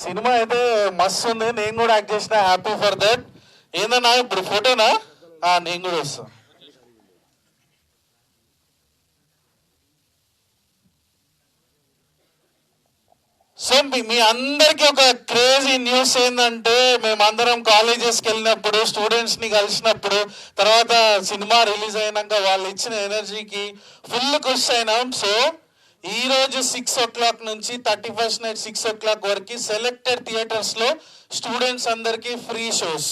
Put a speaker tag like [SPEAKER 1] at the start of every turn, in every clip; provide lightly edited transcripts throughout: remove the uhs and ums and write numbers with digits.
[SPEAKER 1] Cinema అయితే మస్తు ఉంది. నేను కూడా యాక్ట్ చేసిన, హ్యాపీ ఫర్ దట్. ఏందన్నా ఇప్పుడు ఫోటోనా? నేను కూడా వస్తాను. సో మీ అందరికీ ఒక క్రేజీ న్యూస్ ఏంటంటే, మేమందరం కాలేజెస్కి వెళ్ళినప్పుడు, స్టూడెంట్స్ని కలిసినప్పుడు, తర్వాత సినిమా రిలీజ్ అయినాక వాళ్ళు ఇచ్చిన ఎనర్జీకి ఫుల్ ఖుషి అయినాం. సో ఈ రోజు 6 o'clock నుంచి 31st నైట్ 6 o'clock వరకు సెలెక్టెడ్ థియేటర్స్లో స్టూడెంట్స్ అందరికీ ఫ్రీ షోస్.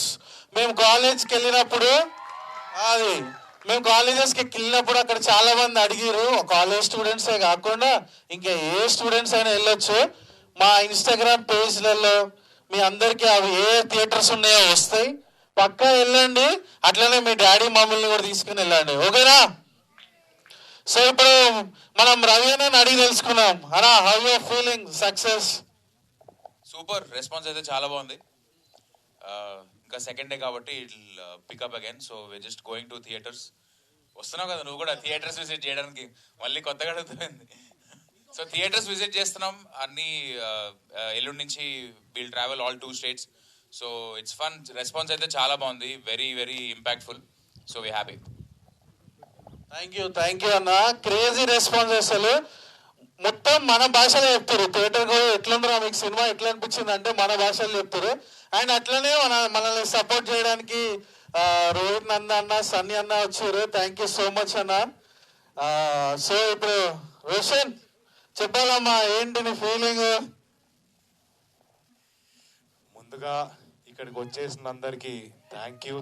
[SPEAKER 1] మేము కాలేజ్కి వెళ్ళినప్పుడు అది మేము కాలేజెస్కి వెళ్ళినప్పుడు అక్కడ చాలా మంది అడిగారు, కాలేజ్ స్టూడెంట్సే కాకుండా ఇంకా ఏ స్టూడెంట్స్ అయినా వెళ్ళొచ్చు. మా ఇన్స్టాగ్రామ్ పేజ్లలో మీ అందరికీ అవి ఏ థియేటర్స్ ఉన్నాయో వస్తాయి, పక్కా వెళ్ళండి. అట్లనే మీ డాడీ మమ్మల్ని కూడా తీసుకుని వెళ్ళండి, ఓకేనా? సో ఇప్పుడు మనం రవి అని అడిగి తెలుసుకున్నాం. అనా, how you feeling success?
[SPEAKER 2] Super response అయితే చాలా బాగుంది. ఇంకా సెకండ్ డే కాబట్టి pickup again. So we just going to theatres. వస్తున్నావు కదా నువ్వు కూడా థియేటర్స్ విజిట్ చేయడానికి, మళ్ళీ కొత్తగా అడుగుతుంది. సో థియేటర్స్ విజిట్ చేస్తున్నాం అన్ని. ఎల్లుండి నుంచి will travel all 2 states. So it's fun. Response అయితే చాలా బాగుంది, very very impactful. So we happy.
[SPEAKER 1] Thank you అన్న. Crazy response. అసలు మొత్తం మన భాషలో చెప్తారు. థియేటర్కి ఎట్లుందో మీకు సినిమా ఎట్లా అనిపించింది అంటే మన భాషలో చెప్తారు. అండ్ అట్లనే మనల్ని సపోర్ట్ చేయడానికి రోహిత్ నంద అన్న, సన్నీ అన్న వచ్చారు. థ్యాంక్ యూ సో మచ్ అన్న. సో ఇప్పుడు రోషన్ చెప్పాలమ్మా, ఏంటి నీ ఫీలింగ్?
[SPEAKER 3] ముందుగా ఇక్కడికి వచ్చేసిన అందరికి థ్యాంక్ యూ.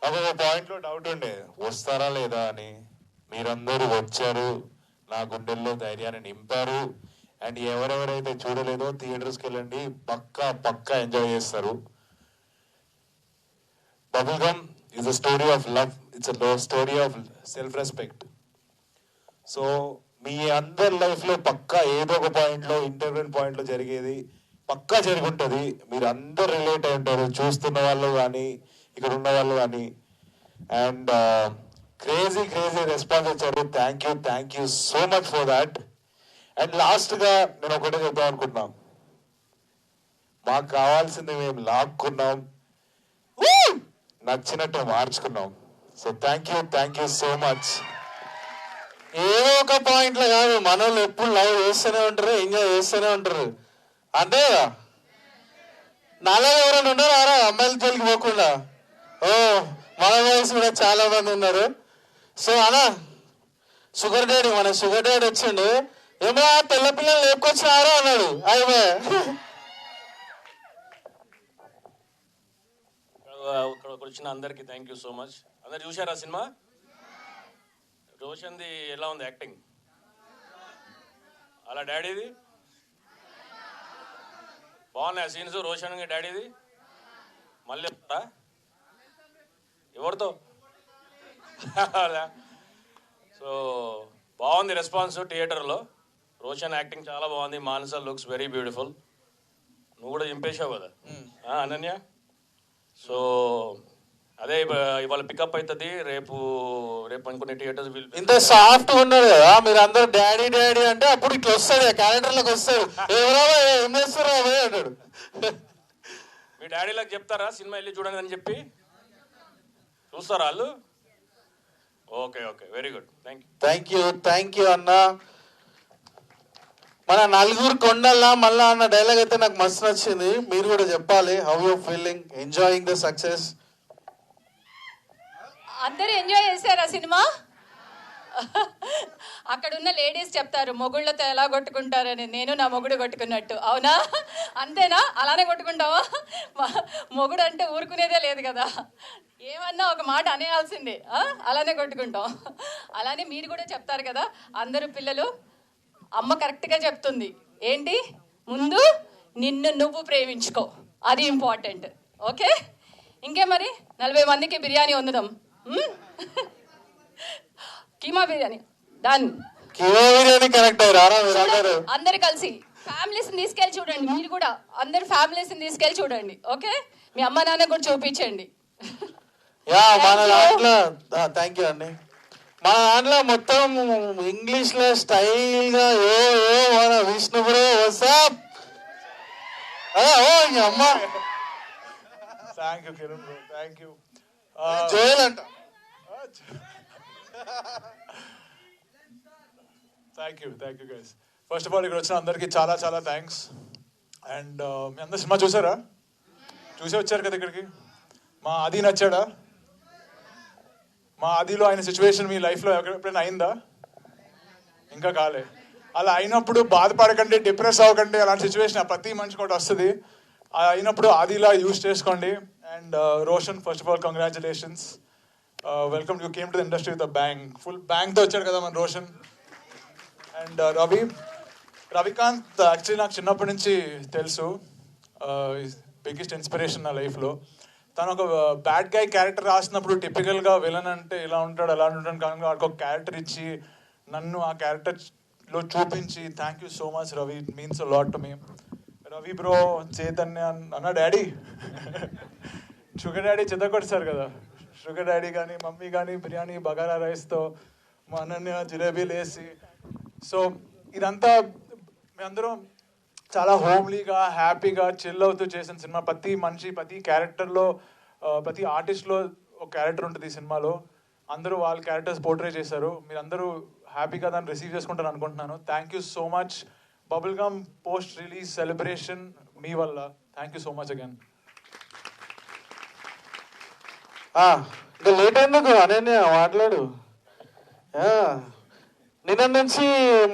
[SPEAKER 3] ఒక పాయింట్లో డౌట్ ఉండే, వస్తారా లేదా అని. మీరందరూ వచ్చారు, నా గుండెల్లో ధైర్యాన్ని నింపారు. అండ్ ఎవరెవరైతే చూడలేదో థియేటర్స్కి వెళ్ళండి, పక్కా ఎంజాయ్ చేస్తారు. Bubblegum is a story of love, it's a story of self respect. So మీ అందరి లైఫ్లో పక్కా ఏదో ఒక పాయింట్లో, ఇంటర్వ్యూల్ పాయింట్లో జరిగేది పక్కా జరిగి ఉంటుంది. మీరు అందరు రిలేట్ అయి ఉంటారు, చూస్తున్న వాళ్ళు కానీ ఇక్కడ ఉన్న వాళ్ళు కానీ. అండ్ క్రేజీ రెస్పాన్స్ వచ్చారు. Thank you so much for that. And లాస్ట్గా నేను ఒకటే చెప్దాం అనుకుంటున్నాం, మాకు కావాల్సింది మేము లాక్కున్నాం, నచ్చినట్టు మార్చుకున్నాం. So thank you so much.
[SPEAKER 1] ఏదో ఒక పాయింట్లో కాదు, మన వాళ్ళు ఎప్పుడు లవ్ చేస్తూనే ఉంటారు, ఎంజాయ్ చేస్తూనే ఉంటారు. అంతే కదా? నాలో ఎవరైనా ఉన్నారా అమ్మాయిల జోలికి పోకుండా? మన వయసు కూడా చాలా మంది ఉన్నారు. సో అలా మన షుగర్ డాడీ వచ్చిండు. ఏమో తెల్ల పిల్లలు లేపుకొచ్చినారో అన్నాడు. అయిపోయా
[SPEAKER 4] ఇక్కడికి వచ్చిన అందరికీ థ్యాంక్ యూ సో మచ్. అందరు చూశారా సినిమా? రోషన్ది ఎలా ఉంది యాక్టింగ్? అలా డాడీది బాగున్నాయి సీన్స్. రోషన్ డాడీది మళ్ళీ ఎవరితో? సో బాగుంది రెస్పాన్స్ థియేటర్లో. రోషన్ యాక్టింగ్ చాలా బాగుంది. మానస లుక్స్ వెరీ బ్యూటిఫుల్. నువ్వు కూడా చింపేశావు కదా అనన్య. సో అదే ఇవాళ పికప్ అవుతుంది. రేపు అనుకునే థియేటర్స్
[SPEAKER 1] ఇంత సాఫ్ట్ ఉన్నారు కదా మీరు అందరూ. డాడీ అంటే అప్పుడు ఇట్లా వస్తాడు, క్యాలెండర్లోకి వస్తాడు. ఎవరో ఏం చేస్తారో అదే అంటాడు.
[SPEAKER 4] మీ డాడీలకు చెప్తారా సినిమా వెళ్ళి చూడండి అని చెప్పి? చూస్తారా వాళ్ళు? Okay very good.
[SPEAKER 1] Thank you అన్న. మన నలుగురు కొండల్లా మళ్ళా అన్న డైలాగ్ అయితే నాకు మస్తు నచ్చింది. మీరు కూడా చెప్పాలి, how you feeling enjoying the success?
[SPEAKER 5] అందరూ ఎంజాయ్ చేశారా సినిమా? అక్కడ ఉన్న లేడీస్ చెప్తారు మొగుళ్ళతో ఎలా కొట్టుకుంటారని. నేను నా మొగుడు కొట్టుకున్నట్టు. అవునా? అంతేనా? అలానే కొట్టుకుంటావా? మొగుడు అంటే ఊరుకునేదే లేదు కదా, ఏమన్నా ఒక మాట అనేయాల్సిందే. అలానే కొట్టుకుంటాం. అలానే మీరు కూడా చెప్తారు కదా అందరూ పిల్లలు. అమ్మ కరెక్ట్గా చెప్తుంది ఏంటి, ముందు నిన్ను నువ్వు ప్రేమించుకో, అది ఇంపార్టెంట్. ఓకే, ఇంకే మరి 40 మందికి బిర్యానీ వండుదాం. కీమా బిర్యానీ డన్.
[SPEAKER 1] కీమా బిర్యానీ కరెక్ట్.
[SPEAKER 5] అందరు కలిసి ఫ్యామిలీస్ని తీసుకెళ్ళి చూడండి. మీరు కూడా అందరు ఫ్యామిలీస్ని తీసుకెళ్ళి చూడండి. ఓకే, మీ అమ్మ నాన్న కూడా చూపించండి.
[SPEAKER 1] మన దాంట్లో థ్యాంక్ యూ అండి. మన దాంట్లో మొత్తం ఇంగ్లీష్లో స్టైల్గా మన విష్ణు బ్రో ఓ ఇంక అమ్మ
[SPEAKER 6] thank you Kiran bro, thank you.
[SPEAKER 1] Joel అంట.
[SPEAKER 6] Thank you guys. First of all ఇక్కడ వచ్చిన అందరికీ చాలా చాలా థ్యాంక్స్. అండ్ మీ అందరు సినిమా చూసారా? చూసే వచ్చారు కదా ఇక్కడికి. మా ఆది నచ్చాడా? మా ఆదిలో ఆయన సిచ్యువేషన్ మీ లైఫ్లో ఎప్పుడైనా అయిందా? ఇంకా కాలే. అలా అయినప్పుడు బాధపడకండి, డిప్రెస్ అవ్వకండి. అలాంటి సిచ్యువేషన్ ప్రతి మనిషికి ఒకటి వస్తుంది. అయినప్పుడు ఆదిలా యూజ్ చేసుకోండి. And Roshan, first of all congratulations, welcome. You came to the industry with bang, full బ్యాంగ్తో వచ్చాడు కదా మన రోషన్. అండ్ రవికాంత్ యాక్చువల్లీ నాకు చిన్నప్పటి నుంచి తెలుసు, బిగ్గెస్ట్ ఇన్స్పిరేషన్ నా లైఫ్లో. తను ఒక బ్యాడ్ గై క్యారెక్టర్ రాసినప్పుడు టిపికల్గా విలన్ అంటే ఇలా ఉంటాడు అలా ఉంటాడు, కానీ వాడికి ఒక క్యారెక్టర్ ఇచ్చి నన్ను ఆ క్యారెక్టర్లో చూపించి thank you so much Ravi, it means a lot to me. Ravi bro, Chaitanya అన్న డాడీ, షుగర్ డాడీ చితకొట్టారు కదా. షుగర్ డాడీ కానీ మమ్మీ కానీ బిర్యానీ బగారా రైస్తో మా అన్నయ్య జిలేబీలు వేసి, సో ఇదంతా మేమందరం చాలా హోమ్లీగా హ్యాపీగా చిల్ అవుతూ చేసిన సినిమా. ప్రతి మనిషి, ప్రతి క్యారెక్టర్లో, ప్రతి ఆర్టిస్ట్లో ఒక క్యారెక్టర్ ఉంటుంది ఈ సినిమాలో. అందరూ వాళ్ళ క్యారెక్టర్స్ పోర్ట్రే చేశారు. మీరందరూ హ్యాపీగా దాన్ని రిసీవ్ చేసుకుంటారు అనుకుంటున్నాను. Thank you so much. Bubblegum post release celebration మీ వల్ల. Thank you so much again.
[SPEAKER 1] ఇంకా లేట్ ఎందుకు అనన్య మాట్లాడు. నిన్న నుంచి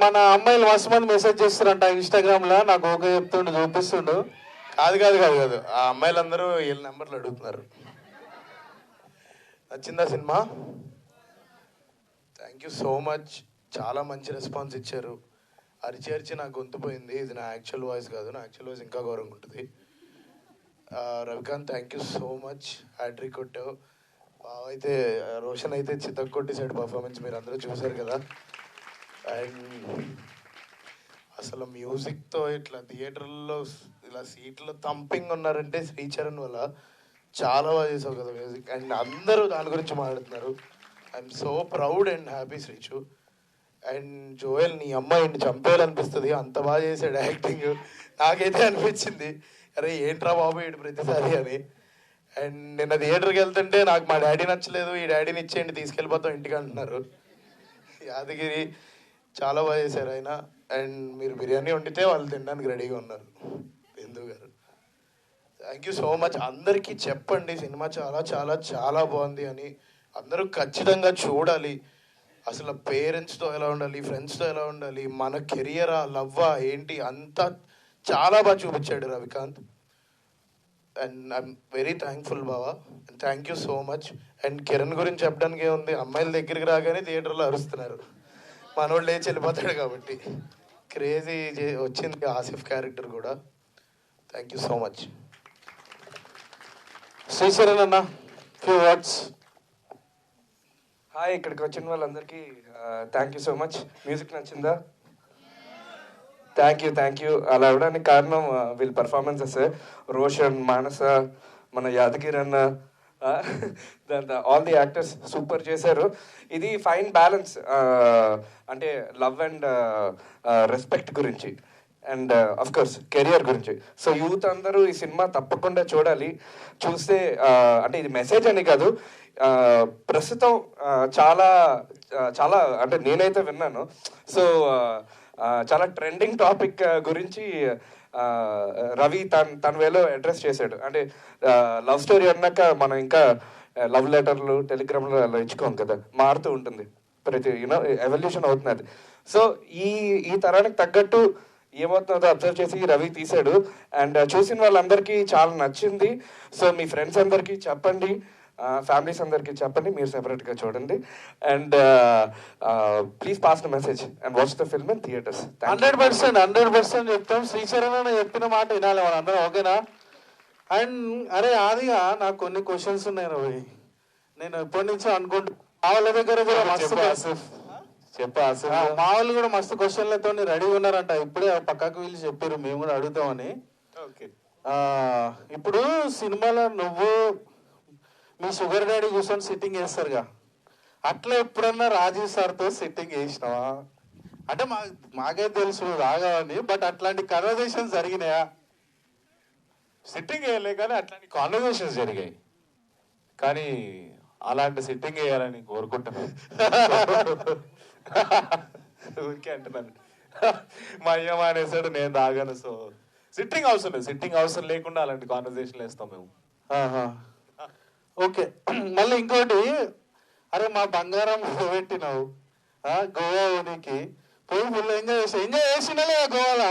[SPEAKER 1] మన అమ్మాయిలు మస్తు మంది మెసేజ్ చేస్తారంట ఇన్స్టాగ్రామ్లో, నాకు ఓకే చెప్తుండు, చూపిస్తుండు.
[SPEAKER 3] కాదు ఆ అమ్మాయిలందరూ వీళ్ళ నెంబర్లు అడుగుతున్నారు. నచ్చిందా cinema? Thank you so much. చాలా మంచి రెస్పాన్స్ ఇచ్చారు. అరిచి నాకు గొంతు పోయింది. ఇది నా యాక్చువల్ వాయిస్ కాదు, నా యాక్చువల్ వాయిస్ ఇంకా ఘోరంగా ఉంటుంది. Ravikanth thank you so much, hat trick కొట్టావు. అయితే రోషన్ అయితే చితక్ కొట్టేసాడు పర్ఫార్మెన్స్, మీరు అందరూ చూసారు కదా. అండ్ అసలు మ్యూజిక్తో ఇట్లా థియేటర్లో ఇలా సీట్లో థంపింగ్ ఉన్నారంటే శ్రీచరణ్ వల్ల. చాలా బాగా చేసావు కదా మ్యూజిక్. అండ్ అందరూ దాని గురించి మాట్లాడుతున్నారు. I'm so proud and happy Srichu. And Joel, నీ అమ్మాయిని చంపేయాలనిపిస్తుంది, అంత బాగా చేశాడు యాక్టింగ్. నాకైతే అనిపించింది, అరే ఏంట్రా బాబు ఇటు ప్రతిసారి అని. అండ్ నిన్న థియేటర్కి వెళ్తుంటే నాకు మా డాడీ నచ్చలేదు, ఈ డాడీని ఇచ్చేయండి తీసుకెళ్ళిపోతాం ఇంటికి అంటున్నారు. యాదగిరి చాలా బాగా చేశారు ఆయన. అండ్ మీరు బిర్యానీ వండితే వాళ్ళు తినడానికి రెడీగా ఉన్నారు, బిందు గారు. Thank you so much. అందరికీ చెప్పండి సినిమా చాలా చాలా చాలా బాగుంది అని. అందరూ ఖచ్చితంగా చూడాలి. అసలు పేరెంట్స్తో ఎలా ఉండాలి, ఫ్రెండ్స్తో ఎలా ఉండాలి, మన కెరియరా, లవ్వా ఏంటి అంతా చాలా బాగా చూపించాడు Ravikanth. And I'm very thankful బావా. And thank you so much. And Kiran గురించి చెప్పడానికి ఏముంది, అమ్మాయిల దగ్గరికి రాగానే థియేటర్లో అరుస్తున్నారు, మనోళ్ళు లేచి వెళ్ళిపోతాడు కాబట్టి. క్రేజీ వచ్చింది ఆసిఫ్ క్యారెక్టర్ కూడా. Thank you so much.
[SPEAKER 1] Sricharan అన్న, ఫ్యూ వర్డ్స్.
[SPEAKER 7] హాయ్, ఇక్కడికి వచ్చిన వాళ్ళందరికీ thank you so much. Music నచ్చిందా? Thank you. అలా అవడానికి కారణం వీళ్ళ పర్ఫార్మెన్సెస్. రోషన్, మానస, మన యాదగిరి అన్న, ఆల్ ది యాక్టర్స్ సూపర్ చేశారు. ఇది ఫైన్ బ్యాలెన్స్, అంటే లవ్ అండ్ రెస్పెక్ట్ గురించి, అండ్ అఫ్ కోర్స్ కెరియర్ గురించి. సో యూత్ అందరూ ఈ సినిమా తప్పకుండా చూడాలి. చూస్తే అంటే ఇది మెసేజ్ అని కాదు, ప్రస్తుతం చాలా చాలా అంటే నేనైతే విన్నాను. సో చాలా ట్రెండింగ్ టాపిక్ గురించి రవి తన వేలో అడ్రస్ చేశాడు. అంటే లవ్ స్టోరీ అన్నాక మనం ఇంకా లవ్ లెటర్లు, టెలిగ్రామ్లు అలా ఇచ్చుకోం కదా, మారుతూ ఉంటుంది, ప్రతి ఎవల్యూషన్ అవుతున్నది. సో ఈ తరానికి తగ్గట్టు ఏమవుతుందో అబ్జర్వ్ చేసి రవి తీశాడు. అండ్ చూసిన వాళ్ళందరికీ చాలా నచ్చింది. సో మీ ఫ్రెండ్స్ అందరికీ చెప్పండి, ఫ్యామిలీస్ అందరికీ చెప్పండి, మీరు సెపరేట్గా చూడండి. And please pass the message and watch the film in theatres.
[SPEAKER 1] 100% చెప్తాం. శ్రీచరణ్ అన్న చెప్పిన మాట వినాలి మనందరం, ఓకేనా? అండ్ అరే ఆదిగా నాకు కొన్ని క్వశ్చన్స్ ఉన్నాయి రవి, నేను ఎప్పటి నుంచో అనుకుంటా. మా వాళ్ళ దగ్గర కూడా మస్తు మా వాళ్ళు కూడా మస్తు క్వశ్చన్లతో రెడీగా ఉన్నారంట. ఇప్పుడే పక్కకు వీళ్ళు చెప్పారు, మేము కూడా అడుగుతామని. ఇప్పుడు సినిమాలో నువ్వు మీ షుగర్ డాడీ కూర్చొని సిట్టింగ్ వేస్తారుగా, అట్లా ఎప్పుడన్నా రాజీవ్ సార్తో సిట్టింగ్ వేసినావా? అంటే మాకే తెలుసు రాగావని, బట్ అట్లాంటి కన్వర్జేషన్ జరిగినాయా?
[SPEAKER 3] సిట్టింగ్ వేయలే కానీ అట్లాంటి కాన్వర్జేషన్స్ జరిగాయి. కానీ అలాంటి సిట్టింగ్ వేయాలని కోరుకుంటున్నాను. ఊరికే అంటున్నాను. మా అయ్యమ్మ అనేసాడు, నేను తాగాను. సో సిట్టింగ్ అవసరం లేదు. సిట్టింగ్ అవసరం లేకుండా అలాంటి కాన్వర్జేషన్లు వేస్తాం మేము.
[SPEAKER 1] ఓకే. మళ్ళీ ఇంకోటి, అరే మా బంగారం పెట్టినావు గోవా ఊనికి పోయి ఫుల్ ఎంజాయ్ చేసినా లేదా గోవాలో?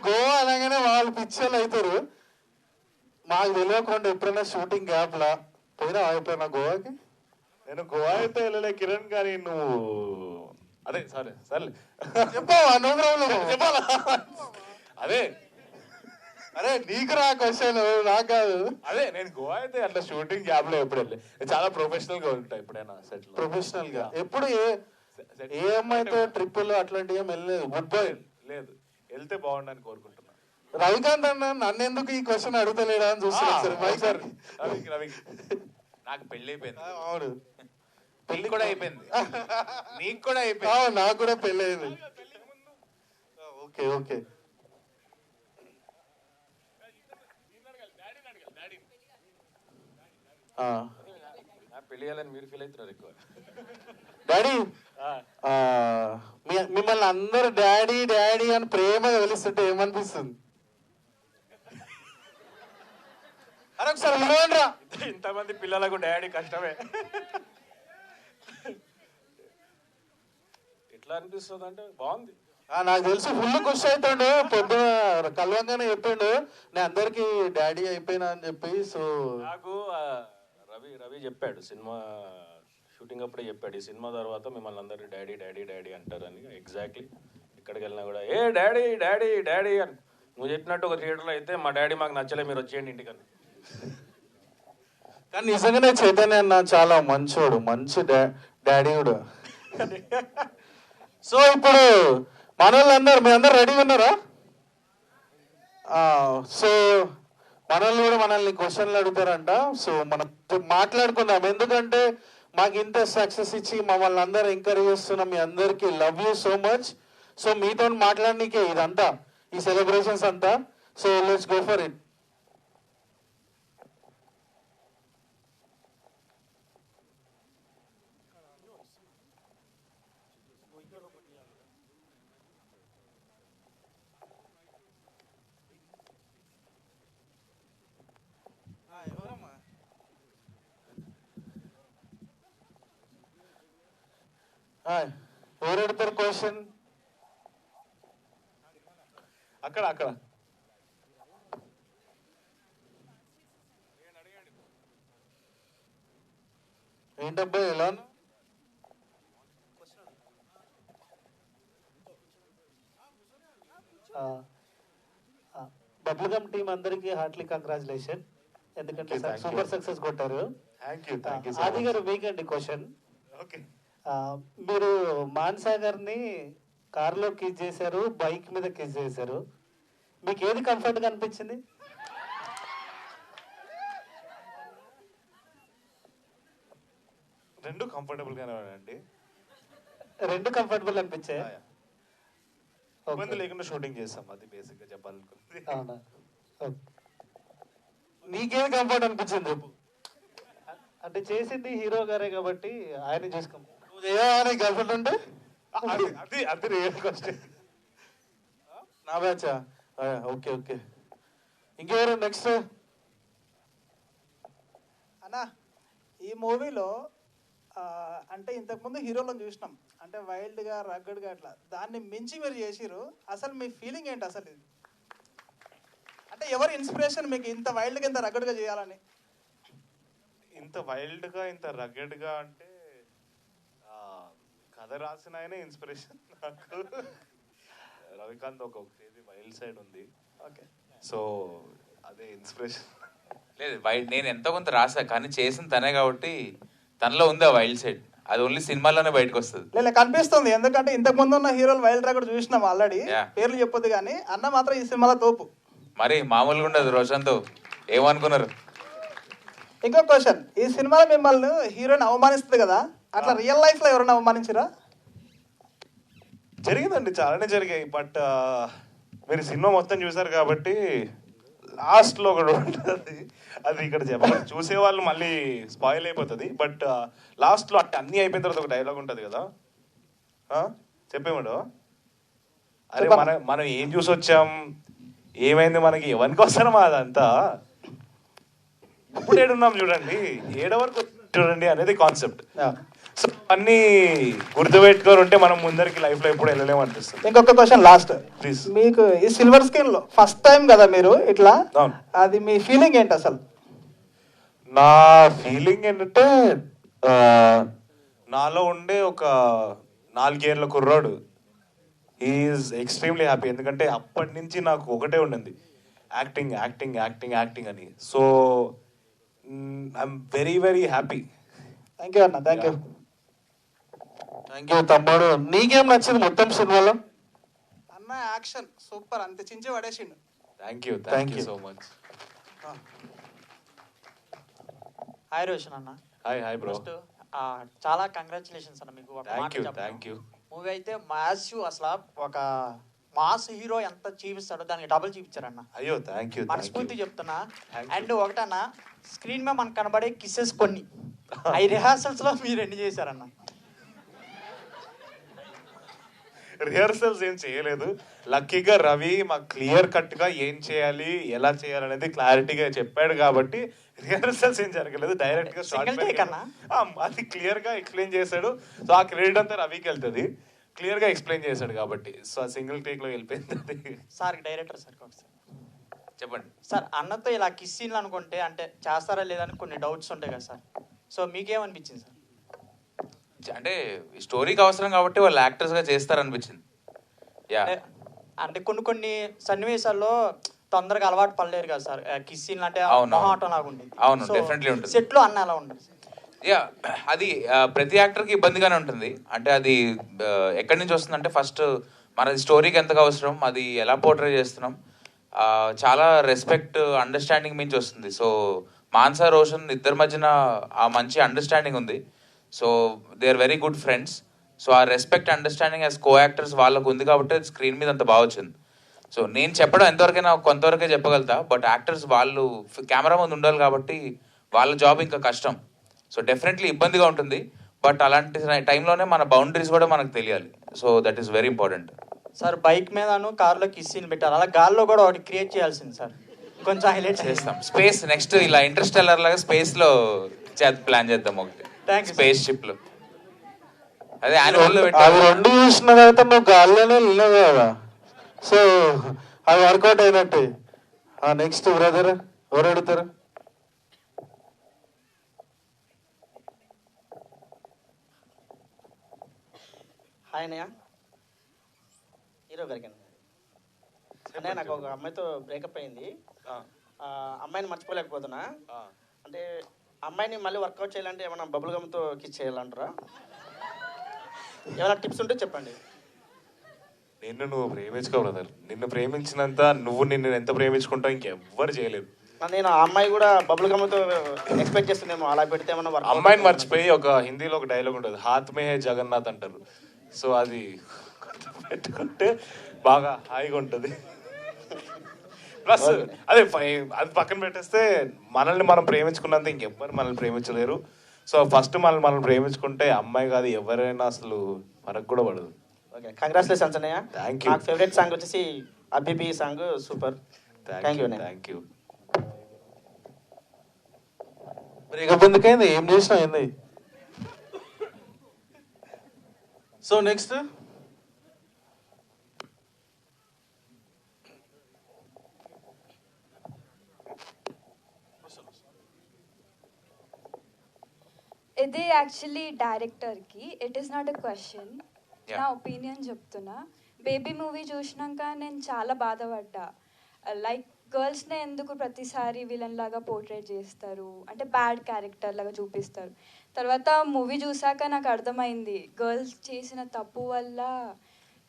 [SPEAKER 1] గోవా అనగానే వాళ్ళు పిచ్చర్లు అవుతారు. మాకు తెలియకుండా ఎప్పుడైనా షూటింగ్ గ్యాప్లా పోయినా ఎప్పుడైనా గోవాకి?
[SPEAKER 3] నేను గోవా అయితే వెళ్ళలే కిరణ్, కానీ నువ్వు అదే సరే
[SPEAKER 1] చెప్పావా? No problem.
[SPEAKER 3] చెప్పాలా? అదే
[SPEAKER 1] అరే నీకు రా క్వశ్చన్, నాకు కాదు.
[SPEAKER 3] అదే నేను గోవా అయితే అట్లా షూటింగ్ గ్యాప్ లో ఎప్పుడు వెళ్ళి చాలా ప్రొఫెషనల్ గా ఉంటాయి. ఎప్పుడైనా సెట్
[SPEAKER 1] ప్రొఫెషనల్ గా ఎప్పుడు ఏ అమ్మాయితో ట్రిప్పులు అట్లాంటివి ఏం వెళ్ళలేదు? గుడ్ బాయ్
[SPEAKER 3] లేదు, వెళ్తే బాగుండని కోరుకుంటున్నా.
[SPEAKER 1] రవికాంత్ అన్న నన్ను ఎందుకు ఈ క్వశ్చన్ అడుగుతలేడా అని చూస్తున్నాను సార్.
[SPEAKER 3] రవి
[SPEAKER 2] నాకు పెళ్లి అయిపోయింది.
[SPEAKER 1] అవును,
[SPEAKER 2] పెళ్లి కూడా అయిపోయింది. నీకు కూడా అయిపోయింది.
[SPEAKER 1] నాకు కూడా పెళ్ళి అయింది. Okay okay.
[SPEAKER 4] పెళ్లి చేయాలని మీరు ఫీల్ అవుతున్నారు ఎక్కువ.
[SPEAKER 1] డాడీ, మిమ్మల్ని అందరు డాడీ డాడీ అని ప్రేమగా పిలుస్తుంటే ఏమనిపిస్తుంది? అరే ఒకసారి వినరా.
[SPEAKER 4] ఇంతమంది పిల్లలకు డాడీ కష్టమే. ఎట్లా అనిపిస్తుంది అంటే బాగుంది.
[SPEAKER 1] నాకు తెలిసి ఫుల్ ఖుషి అవుతాడు. పొద్దున కలవంగానే చెప్పిండు నేను అందరికి డాడీ అయిపోయినా అని చెప్పి. సో
[SPEAKER 4] నాకు రవి చెప్పాడు, సినిమా షూటింగ్ అప్పుడే చెప్పాడు, ఈ సినిమా తర్వాత మిమ్మల్ని అందరూ డాడీ డాడీ డాడీ అంటారని. ఎగ్జాక్ట్లీ ఎక్కడికి వెళ్ళినా కూడా ఏ డాడీ డాడీ డాడీ అని. నువ్వు చెప్పినట్టు ఒక థియేటర్లో అయితే మా డాడీ మాకు నచ్చలే, మీరు వచ్చేయండి ఇంటికని.
[SPEAKER 1] కానీ నిజంగానే చైతన్య అన్న చాలా మంచోడు, మంచి డాడీ కూడా. సో ఇప్పుడు మన వాళ్ళందరూ మీ అందరు రెడీగా ఉన్నారా? సో మన వాళ్ళు కూడా మనల్ని క్వశ్చన్లు అడుగుతారంట. సో మనం మాట్లాడుకుందాం. ఎందుకంటే మాకు ఇంత సక్సెస్ ఇచ్చి మమ్మల్ని అందరూ ఎంకరేజ్ చేస్తున్నాం. మీ అందరికీ love you so much. So మీతో మాట్లాడనీకే ఇదంతా, ఈ సెలబ్రేషన్స్ అంతా. So let's go for it. ఎవరు అడుగుతారు క్వశ్చన్?
[SPEAKER 3] అక్కడ
[SPEAKER 1] ఏంటబ్బా ఎలా? బబ్లుగమ్ టీం అందరికీ హార్ట్లీ కంగ్రాచులేషన్. ఎందుకంటే సూపర్ సక్సెస్ కొట్టారు.
[SPEAKER 3] Thank you.
[SPEAKER 1] ఆది గారు మీకండి క్వశ్చన్.
[SPEAKER 3] ఓకే.
[SPEAKER 1] మీరు మాన్సా గారిని కార్లో కిస్ చేశారు, బైక్ మీద కిస్ చేశారు. మీకు ఏది కంఫర్ట్గా అనిపించింది?
[SPEAKER 3] రెండు కంఫర్టబుల్ గానే అండి.
[SPEAKER 1] రెండు కంఫర్టబుల్ అనిపించాయి.
[SPEAKER 3] ఇబ్బంది లేకుండా షూటింగ్ చేస్తాం, అది బేసిక్ గా చెప్పాలనుకుంది.
[SPEAKER 1] అవునా? నీకేది కంఫర్ట్ అనిపించింది చెప్పు. అంటే చేసింది హీరో గారే కాబట్టి ఆయన చూసుకో. గర్ల్ఫ్రెండ్ అంటే
[SPEAKER 3] అది రియల్ క్వశ్చన్.
[SPEAKER 1] నా బ్యాచా? Okay okay. ఇంకెవరు నెక్స్ట్?
[SPEAKER 8] అన్నా, ఈ మూవీలో అంటే ఇంతకుముందు హీరోలను చూసినాం, అంటే వైల్డ్గా రగ్గడ్గా అట్లా, దాన్ని మించి మీరు చేసిరు. అసలు మీ ఫీలింగ్ ఏంటి అసలు? ఇది అంటే ఎవరి ఇన్స్పిరేషన్ మీకు ఇంత వైల్డ్గా ఇంత రగ్గడ్గా చేయాలని?
[SPEAKER 3] ఇంత వైల్డ్గా ఇంత రగ్గడ్గా అంటే కథ రాసిన ఆయనే ఇన్స్పిరేషన్ నాకు. రవికాంత్ ఒక క్రేజీ వైల్డ్ సైడ్ ఉంది.
[SPEAKER 8] ఓకే.
[SPEAKER 3] సో అదే ఇన్స్పిరేషన్.
[SPEAKER 2] లేదు, నేను ఎంతో కొంత రాసా, కానీ చేసిన తనే కాబట్టి తనలో ఉంది ఆ వైల్డ్ సైడ్. అది ఓన్లీ సినిమాలోనే బయటకు వస్తుంది.
[SPEAKER 8] లేదు, కనిపిస్తుంది. ఎందుకంటే ఇంతకు ముందు ఉన్న హీరోలు వైల్డ్ రగ్గడ్ చూసినాం ఆల్రెడీ. పేర్లు చెప్పొద్దు కానీ అన్న మాత్రం ఈ సినిమాలో తోపు.
[SPEAKER 2] మరి మామూలుగా ఉండదు. రోషన్తో ఏమనుకున్నారు?
[SPEAKER 8] ఇంకో క్వశ్చన్, ఈ సినిమాలో మిమ్మల్ని హీరోయిన్ అవమానిస్తుంది కదా, అట్లా రియల్ లైఫ్ లో ఎవరైనా అవమానించరా?
[SPEAKER 3] జరిగిందండి, చాలానే జరిగాయి. బట్ మీరు సినిమా మొత్తం చూసారు కాబట్టి లాస్ట్లో కూడా ఉంటుంది, అది ఇక్కడ చెప్పాలి, చూసే వాళ్ళు మళ్ళీ స్పాయిల్ అయిపోతుంది. బట్ లాస్ట్లో అంటే అన్నీ అయిపోయిన తర్వాత ఒక డైలాగ్ ఉంటుంది కదా, చెప్పేవాడు, అరే మనం ఏం చూసి వచ్చాం, ఏమైంది మనకి, ఎవరికి వస్తారమా అదంతా, ఇప్పుడు ఏడున్నాం చూడండి, ఏడ వరకు చూడండి అనేది కాన్సెప్ట్. సో అన్నీ గుర్తుపెట్టుకొని ఉంటే మనం ముందరికి లైఫ్లో ఎప్పుడు వెళ్ళలేము అనిపిస్తుంది.
[SPEAKER 8] ఇంకొక క్వశ్చన్ లాస్ట్,
[SPEAKER 3] ప్లీజ్.
[SPEAKER 8] మీకు ఈ సిల్వర్ స్క్రీన్ లో ఫస్ట్ టైం కదా మీరు ఇట్లా,
[SPEAKER 3] అవును.
[SPEAKER 8] అది మీ ఫీలింగ్ ఏంటి అసలు?
[SPEAKER 3] నా ఫీలింగ్ ఏంటంటే నాలో ఉండే ఒక 4 ఏళ్ళ కుర్రాడు ఈజ్ ఎక్స్ట్రీమ్లీ హ్యాపీ. ఎందుకంటే అప్పటి నుంచి నాకు ఒకటే ఉండింది, యాక్టింగ్ యాక్టింగ్ యాక్టింగ్ యాక్టింగ్ అని. So I'm very very happy.
[SPEAKER 8] Thank you అన్న, థ్యాంక్ యూ.
[SPEAKER 1] థ్యాంక్ యూ తమ్ముడు. నీకేం నచ్చింది మొత్తం సినిమాలో?
[SPEAKER 8] అన్న యాక్షన్ సూపర్, అంతే చించి పడేసిండు.
[SPEAKER 3] Thank you so much.
[SPEAKER 9] Hi Roshan అన్న.
[SPEAKER 3] Hi bro.
[SPEAKER 9] ఫస్ట్ చాలా కంగ్రాచులేషన్స్ అన్న మీకు.
[SPEAKER 3] Thank you.
[SPEAKER 9] మూవీ అయితే మ్యాసివ్, అసలు ఒక మాస్ హీరో ఎంత చూపిస్తాడో దానికి డబుల్ చూపించారన్న.
[SPEAKER 3] అయ్యో థ్యాంక్ యూ.
[SPEAKER 9] మనస్ఫూర్తి చెప్తున్నా. అండ్ ఒకటన్న, స్క్రీన్ మీద మనకు కనబడే కిసెస్ కొన్ని అవి రిహార్సల్స్ లో మీరు ఎన్ని చేశారన్న?
[SPEAKER 3] రిహర్సల్స్ ఏం చేయలేదు. లక్కీగా రవి మాకు క్లియర్ కట్గా ఏం చేయాలి, ఎలా చేయాలనేది క్లారిటీగా చెప్పాడు కాబట్టి రిహర్సల్స్ ఏం జరగలేదు. డైరెక్ట్ గా అది క్లియర్ గా ఎక్స్ప్లెయిన్ చేశాడు. సో ఆ క్రెడిట్ అంతా రవికి వెళ్తుంది, క్లియర్ గా ఎక్స్ప్లెయిన్ చేశాడు కాబట్టి. సో ఆ సింగిల్ టేక్ లో వెళ్ళిపోయింది.
[SPEAKER 9] సార్ డైరెక్టర్ సార్ ఒకసారి
[SPEAKER 2] చెప్పండి
[SPEAKER 9] సార్. అన్నతో ఇలా కిస్ సీన్లు అనుకుంటే అంటే చేస్తారా లేదని కొన్ని డౌట్స్ ఉంటాయి కదా సార్, సో మీకేమనిపించింది సార్?
[SPEAKER 2] అంటే స్టోరీకి అవసరం కాబట్టి వాళ్ళు యాక్టర్స్ గా చేస్తారనిపించింది. యా,
[SPEAKER 9] అంటే కొన్ని సన్నివేశాల్లో తొందరగా అలవాటు పడలేరు కదా సార్, కిస్ సీన్లు అంటే మొహాటం లాగా ఉండేది.
[SPEAKER 2] అవును, డెఫినెట్లీ ఉంటుంది.
[SPEAKER 9] సెట్ లో అన్న అలా ఉండదు.
[SPEAKER 2] యా, అది ప్రతి యాక్టర్కి ఇబ్బందిగానే ఉంటుంది. అంటే అది ఎక్కడి నుంచి వస్తుందంటే ఫస్ట్ మనది స్టోరీకి ఎంతగా అవసరం, అది ఎలా పోర్ట్రే చేస్తున్నాం, చాలా రెస్పెక్ట్ అండర్స్టాండింగ్ మించి వస్తుంది. సో మాన్సా రోషన్ ఇద్దరి మధ్యన ఆ మంచి అండర్స్టాండింగ్ ఉంది. So they are very good friends. So ఆ respect understanding as co actors వాళ్ళకు ఉంది కాబట్టి స్క్రీన్ మీద అంత బాగా వచ్చింది. సో నేను చెప్పడం ఎంతవరకైనా కొంతవరకే చెప్పగలుగుతా, బట్ యాక్టర్స్ వాళ్ళు కెమెరా ముందు ఉండాలి కాబట్టి వాళ్ళ జాబ్ ఇంకా కష్టం. సో డెఫినెట్లీ ఇబ్బందిగా ఉంటుంది, బట్ అలాంటి టైంలోనే మన బౌండరీస్ కూడా మనకు తెలియాలి. So that is very important.
[SPEAKER 9] Sir bike మీదను కార్లో కిస్ సీన్ పెట్టారు, అలా గాల్లో కూడా ఒకటి క్రియేట్ చేయాల్సింది సార్, కొంచెం హైలైట్
[SPEAKER 2] చేస్తాం. స్పేస్ నెక్స్ట్ ఇలా ఇంటర్స్టెల్లర్ లాగా స్పేస్ లో ప్లాన్ చేద్దాం ఒకటి, స్పేస్ షిప్ లో. అదే యానిమల్ లో
[SPEAKER 1] అవి రెండు చూసిన తర్వాత నువ్వు గాల్లోనే వెళ్ళినావు కదా, సో అవి వర్కౌట్ అయినట్టే. నెక్స్ట్ బ్రదర్ ఎవరు అడుగుతారు?
[SPEAKER 9] హాయ్ అన్నయ్య, హీరో గారికి అన్నయ్య. నాకు ఒక అమ్మాయితో బ్రేకప్ అయింది, అమ్మాయిని మర్చిపోలేకపోతున్నా. అంటే అమ్మాయిని మళ్ళీ వర్కౌట్ చేయాలంటే ఏమైనా బబుల్ గమ్తో కిస్ చేయాలంటారా? ఏమైనా టిప్స్ ఉంటే చెప్పండి.
[SPEAKER 3] నువ్వు ప్రేమించుకో బ్రదర్, నిన్ను ప్రేమించినంత నువ్వు నిన్ను ఎంత ప్రేమించుకుంటావు ఇంకెవ్వరు చేయలేదు.
[SPEAKER 9] నేను ఆ అమ్మాయి కూడా బబుల్ గమ్తో ఎక్స్పెక్ట్ చేస్తుందేమో, అలా పెడితే ఏమన్నా వర్క్.
[SPEAKER 3] అమ్మాయిని మర్చిపోయి ఒక హిందీలో ఒక డైలాగ్ ఉంటుంది, హాత్ మే హై జగన్నాథ్ అంటారు. సో అది పెట్టుకుంటే బాగా హాయిగా ఉంటుంది. ప్లస్ అది పక్కన పెట్టేస్తే మనల్ని మనం ప్రేమించుకున్నంత ఇంకెవ్వరు మనల్ని ప్రేమించలేరు. సో ఫస్ట్ మనల్ని ప్రేమించుకుంటే అమ్మాయి కాదు ఎవరైనా అసలు మనకు కూడా పడదు.
[SPEAKER 9] ఓకే, కంగ్రాచులేషన్స్ అన్నయ్య.
[SPEAKER 3] Thank you.
[SPEAKER 9] నాకు ఫేవరెట్ సాంగ్ వచ్చేసి అబ్బిబి song, super. Thank you.
[SPEAKER 3] Thank you.
[SPEAKER 1] Breakup ఎందుకైంది, ఏం చేసినా అయింది. సో నెక్స్ట్
[SPEAKER 10] ఇది యాక్చువల్లీ డైరెక్టర్కి, it is not a question, నా ఒపీనియన్ చెప్తున్నా. బేబీ మూవీ చూసినాక నేను చాలా బాధపడ్డా. లైక్ గర్ల్స్నే ఎందుకు ప్రతిసారి విలన్ లాగా పోర్ట్రేట్ చేస్తారు, అంటే బ్యాడ్ క్యారెక్టర్ లాగా చూపిస్తారు. తర్వాత మూవీ చూసాక నాకు అర్థమైంది, గర్ల్స్ చేసిన తప్పు వల్ల